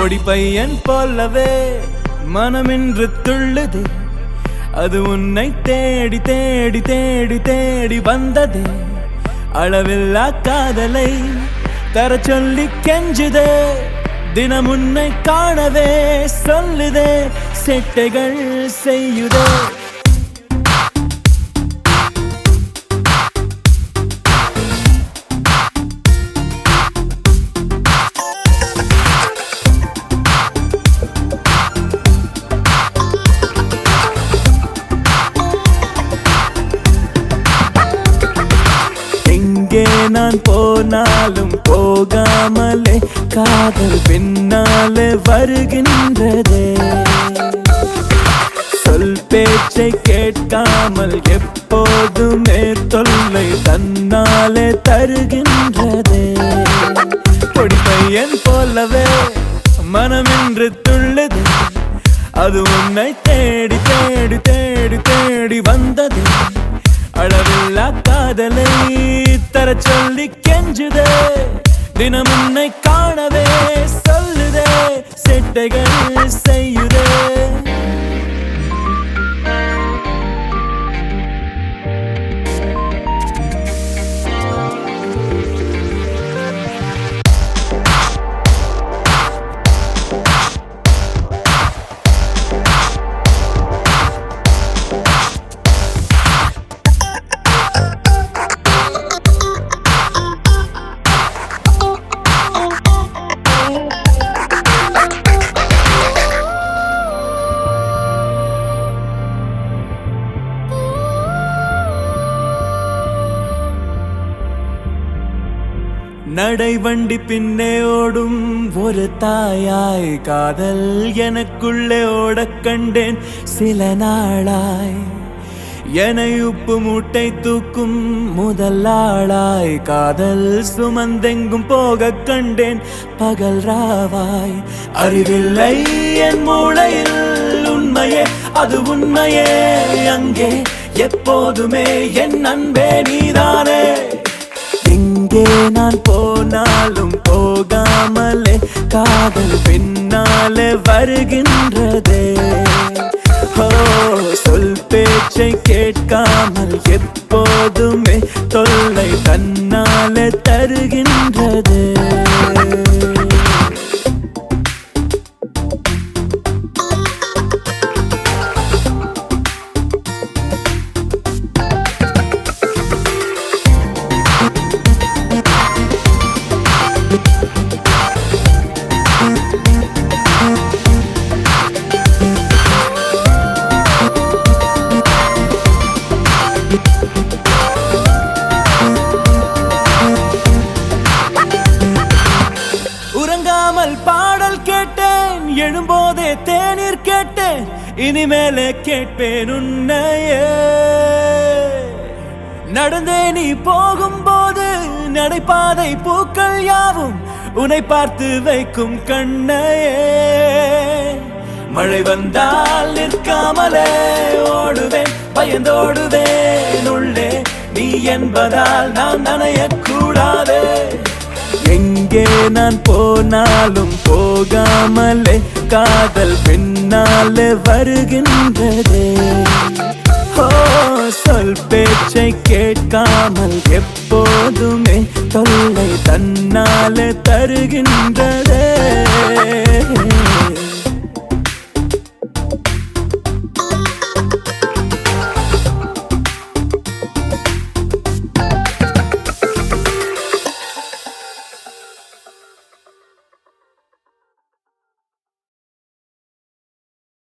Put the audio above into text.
பொடி பையன் போலவே மனமின்று துள்ளுதே, அது உன்னை தேடி தேடி தேடி தேடி வந்ததே. அளவில்லா காதலை தர சொல்லி கெஞ்சுதே, தினம் உன்னை காணவே சொல்லுதே, செட்டைகள் செய்யுதே. எங்கே நான் போனாலும் போகாமலே காதல் பின்னாலே வருகின்றதே. சொல் பேச்சை கேட்காமல் எப்போதுமே தொல்லை தன்னாலே தருகின்றதே. பொடி பையன் போலவே மனமின்று துள்ளுது, அது உன்னை தேடி தேடி தேடி தேடி வந்தது. அளவில்லா காதலை தர சொல்லி கெஞ்சுதே, தினம் உன்னை காணவே சொல்லுதே, செட்டைகள் செய்யுதே. நடை வண்டி பின்னே ஓடும் ஒரு தாயாய் காதல் எனக்குள்ளே ஓடக் கண்டேன் சில நாளாய். என்னை உப்பு மூட்டை தூக்கும் முதல் ஆளாய் காதல் சுமந்தெங்கும் போக கண்டேன் பகல் ராவாய். அறிவில்லை என் மூளையில் உண்மையே, அது உண்மையே அங்கே எப்போதுமே என் அன்பே நீதானே. எங்கே நான் போனாலும் போகாமலே காதல் பின்னாலே வருகின்றதே. ஓ சொல் பேச்சை கேட்காமல் எப்போதுமே தொல்லை தன்னாலே தருகின்றதே. உறங்காமல் பாடல் கேட்டேன், எழும்போதே தேநீர் கேட்டேன், இனிமேலே கேட்பேன் உன்னையே. நடந்தே நீ போகும்போது நடைபாதை பூக்கள் யாவும் உன்னை பார்த்து வைக்கும் கண்ணையே. மழை வந்தால் நிற்காமலே ஓடுவேன், பயந்தோடுவேன் உள்ளே, நீ என்பதால் நான் நனையக்கூடாதே. எங்கே நான் போனாலும் போகாமலே காதல் பின்னாலே வருகின்றதே. ஓ சொல் பேச்சை கேட்காமல் எப்போதுமே தொல்லை தன்னாலே தருகின்றதே.